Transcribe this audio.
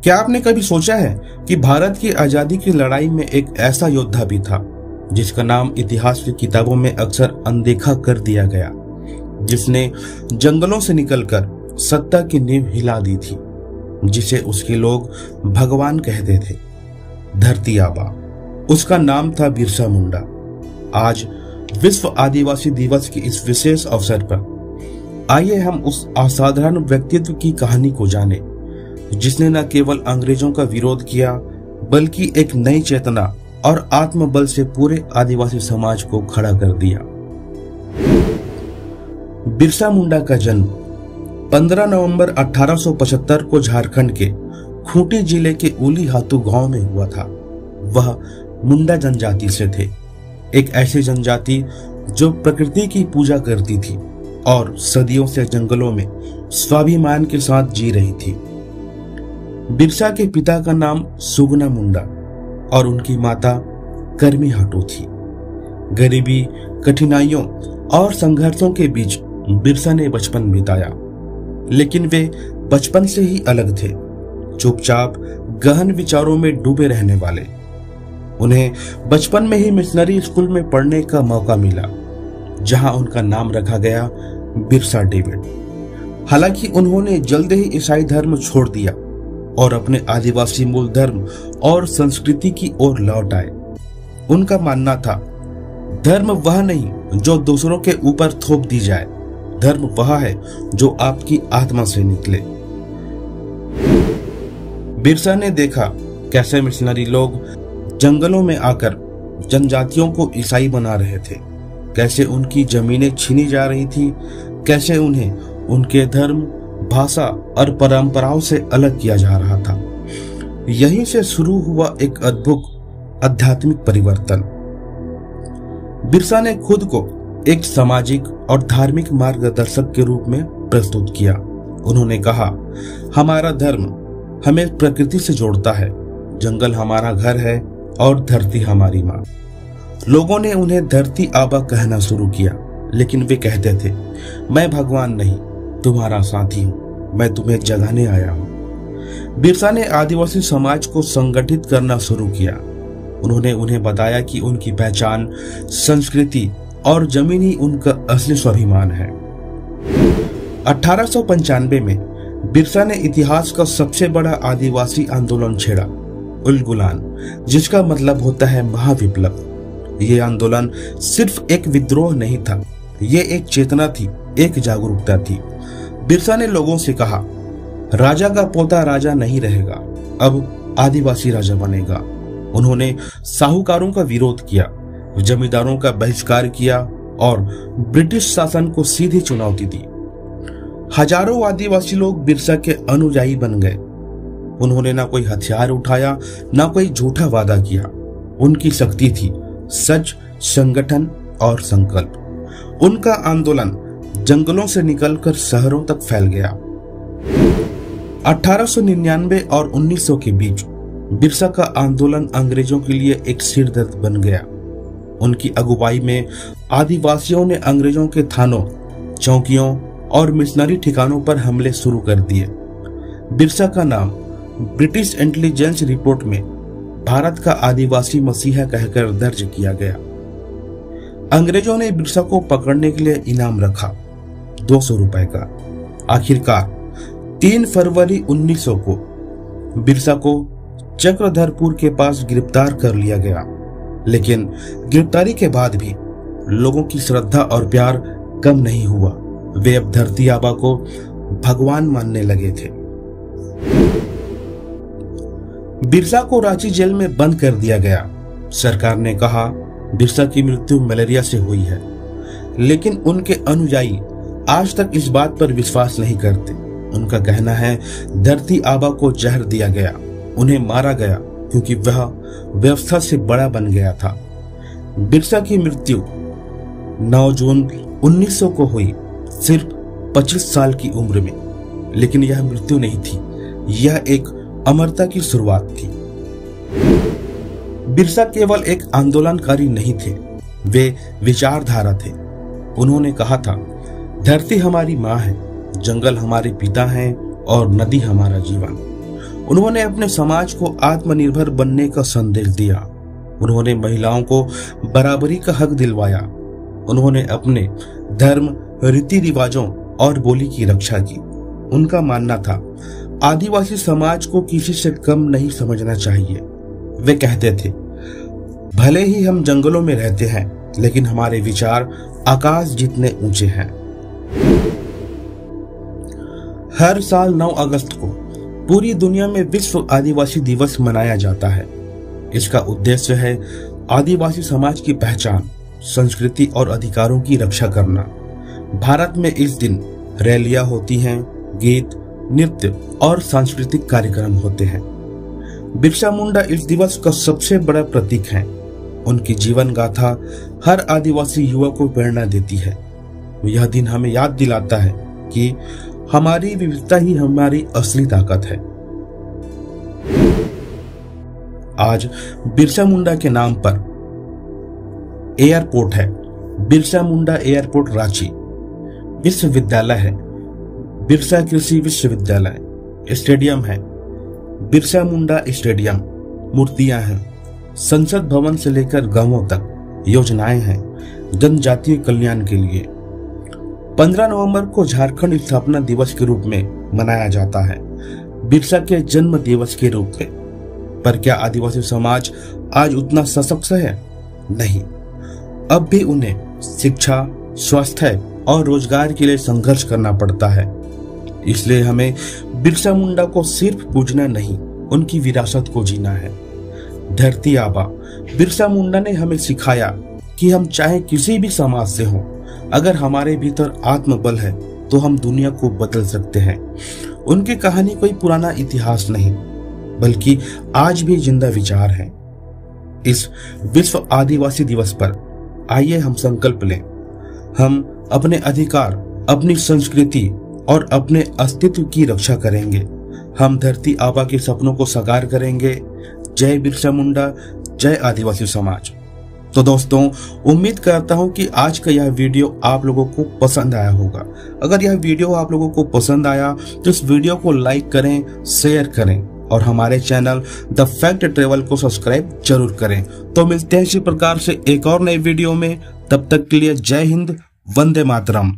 क्या आपने कभी सोचा है कि भारत की आजादी की लड़ाई में एक ऐसा योद्धा भी था जिसका नाम इतिहास की किताबों में अक्सर अनदेखा कर दिया गया, जिसने जंगलों से निकलकर सत्ता की नींव हिला दी थी, जिसे उसके लोग भगवान कहते थे, धरती आबा। उसका नाम था बिरसा मुंडा। आज विश्व आदिवासी दिवस के इस विशेष अवसर पर आइए हम उस असाधारण व्यक्तित्व की कहानी को जानें, जिसने न केवल अंग्रेजों का विरोध किया बल्कि एक नई चेतना और आत्मबल से पूरे आदिवासी समाज को खड़ा कर दिया। बिरसा मुंडा का जन्म 15 नवंबर 1875 को झारखंड के खूंटी जिले के उली हातू गांव में हुआ था। वह मुंडा जनजाति से थे, एक ऐसी जनजाति जो प्रकृति की पूजा करती थी और सदियों से जंगलों में स्वाभिमान के साथ जी रही थी। बिरसा के पिता का नाम सुगना मुंडा और उनकी माता कर्मी हाटू थी। गरीबी, कठिनाइयों और संघर्षों के बीच बिरसा ने बचपन बिताया, लेकिन वे बचपन से ही अलग थे, चुपचाप गहन विचारों में डूबे रहने वाले। उन्हें बचपन में ही मिशनरी स्कूल में पढ़ने का मौका मिला, जहां उनका नाम रखा गया बिरसा डेविड। हालांकि उन्होंने जल्द ही ईसाई धर्म छोड़ दिया और अपने आदिवासी मूल धर्म और संस्कृति की ओर लौट आए। उनका मानना था, धर्म वह नहीं जो दूसरों के ऊपर थोप दी जाए, धर्म वह है जो आपकी आत्मा से निकले। बिरसा ने देखा कैसे मिशनरी लोग जंगलों में आकर जनजातियों को ईसाई बना रहे थे, कैसे उनकी जमीनें छीनी जा रही थी, कैसे उन्हें उनके धर्म, भाषा और परंपराओं से अलग किया जा रहा था। यहीं से शुरू हुआ एक अद्भुत आध्यात्मिक परिवर्तन। बिरसा ने खुद को एक सामाजिक और धार्मिक मार्गदर्शक के रूप में प्रस्तुत किया। उन्होंने कहा, हमारा धर्म हमें प्रकृति से जोड़ता है, जंगल हमारा घर है और धरती हमारी माँ। लोगों ने उन्हें धरती आबा कहना शुरू किया, लेकिन वे कहते थे, मैं भगवान नहीं, तुम्हारा साथी हूं, मैं तुम्हें जगाने आया हूं। बिरसा ने आदिवासी समाज को संगठित करना शुरू किया। उन्होंने उन्हें बताया कि उनकी पहचान, संस्कृति और जमीन ही उनका असली स्वाभिमान है। 1895 में बिरसा ने इतिहास का सबसे बड़ा आदिवासी आंदोलन छेड़ा, उलगुलान, जिसका मतलब होता है महाविप्लव। ये आंदोलन सिर्फ एक विद्रोह नहीं था, ये एक चेतना थी, एक जागरूकता थी। बिरसा ने लोगों से कहा, राजा का पोता राजा नहीं रहेगा, अब आदिवासी राजा बनेगा। उन्होंने साहूकारों का विरोध किया, जमींदारों का बहिष्कार किया और ब्रिटिश शासन को सीधी चुनौती दी। हजारों आदिवासी लोग बिरसा के अनुयायी बन गए। उन्होंने ना कोई हथियार उठाया, ना कोई झूठा वादा किया। उनकी शक्ति थी सच, संगठन और संकल्प। उनका आंदोलन जंगलों से निकलकर शहरों तक फैल गया। 1899 और 1900 के बीच बिरसा का आंदोलन अंग्रेजों के लिए एक सिरदर्द बन गया। उनकी अगुवाई में आदिवासियों ने अंग्रेजों के थानों, चौकियों और मिशनरी ठिकानों पर हमले शुरू कर दिए। बिरसा का नाम ब्रिटिश इंटेलिजेंस रिपोर्ट में भारत का आदिवासी मसीहा कहकर दर्ज किया गया। अंग्रेजों ने बिरसा को पकड़ने के लिए इनाम रखा, 200 रुपए का। आखिरकार 3 फरवरी 1900 को बिरसा को चक्रधरपुर के पास गिरफ्तार कर लिया गया, लेकिन गिरफ्तारी के बाद भी लोगों की श्रद्धा और प्यार कम नहीं हुआ। वे अब धरती आबा को भगवान मानने लगे थे। बिरसा को रांची जेल में बंद कर दिया गया। सरकार ने कहा, बिरसा की मृत्यु मलेरिया से हुई है, लेकिन उनके अनुयायी आज तक इस बात पर विश्वास नहीं करते। उनका कहना है, धरती आबा को जहर दिया गया, उन्हें मारा गया क्योंकि वह व्यवस्था से बड़ा बन गया था। बिरसा की मृत्यु 9 जून 1900 को हुई, सिर्फ 25 साल की उम्र में। लेकिन यह मृत्यु नहीं थी, यह एक अमरता की शुरुआत थी। बिरसा केवल एक आंदोलनकारी नहीं थे, वे विचारधारा थे। उन्होंने कहा था, धरती हमारी माँ है, जंगल हमारे पिता हैं और नदी हमारा जीवन। उन्होंने अपने समाज को आत्मनिर्भर बनने का संदेश दिया। उन्होंने महिलाओं को बराबरी का हक दिलवाया। उन्होंने अपने धर्म, रीति रिवाजों और बोली की रक्षा की। उनका मानना था आदिवासी समाज को किसी से कम नहीं समझना चाहिए। वे कहते थे, भले ही हम जंगलों में रहते हैं, लेकिन हमारे विचार आकाश जितने ऊंचे हैं। हर साल 9 अगस्त को पूरी दुनिया में विश्व आदिवासी दिवस मनाया जाता है। इसका उद्देश्य है आदिवासी समाज की पहचान, संस्कृति और अधिकारों की रक्षा करना। भारत में इस दिन रैलियां होती हैं, गीत, नृत्य और सांस्कृतिक कार्यक्रम होते हैं। बिरसा मुंडा इस दिवस का सबसे बड़ा प्रतीक है। उनकी जीवन गाथा हर आदिवासी युवा को प्रेरणा देती है। यह दिन हमें याद दिलाता है कि हमारी विविधता ही हमारी असली ताकत है। आज बिरसा मुंडा के नाम पर एयरपोर्ट है, बिरसा मुंडा एयरपोर्ट रांची। विश्वविद्यालय है, बिरसा कृषि विश्वविद्यालय। स्टेडियम है, बिरसा मुंडा स्टेडियम। मूर्तियां हैं, संसद भवन से लेकर गांवों तक योजनाएं हैं जनजातीय कल्याण के लिए। 15 नवंबर को झारखंड स्थापना दिवस के रूप में मनाया जाता है, बिरसा के जन्म दिवस के रूप में। पर क्या आदिवासी समाज आज उतना सशक्त है? नहीं। अब भी उन्हें शिक्षा, स्वास्थ्य और रोजगार के लिए संघर्ष करना पड़ता है। इसलिए हमें बिरसा मुंडा को सिर्फ पूजना नहीं, उनकी विरासत को जीना है। धरती आबा बिरसा मुंडा ने हमें सिखाया कि हम चाहे किसी भी समाज से हों, अगर हमारे भीतर आत्मबल है तो हम दुनिया को बदल सकते हैं। उनकी कहानी कोई पुराना इतिहास नहीं, बल्कि आज भी जिंदा विचार है। इस विश्व आदिवासी दिवस पर आइए हम संकल्प लें। हम अपने अधिकार, अपनी संस्कृति और अपने अस्तित्व की रक्षा करेंगे। हम धरती आबा के सपनों को साकार करेंगे। जय बिरसा मुंडा, जय आदिवासी समाज। तो दोस्तों, उम्मीद करता हूं कि आज का यह वीडियो आप लोगों को पसंद आया होगा। अगर यह वीडियो आप लोगों को पसंद आया तो इस वीडियो को लाइक करें, शेयर करें और हमारे चैनल द फैक्ट ट्रेवल को सब्सक्राइब जरूर करें। तो मिलते हैं इसी प्रकार से एक और नए वीडियो में। तब तक के लिए जय हिंद, वंदे मातरम।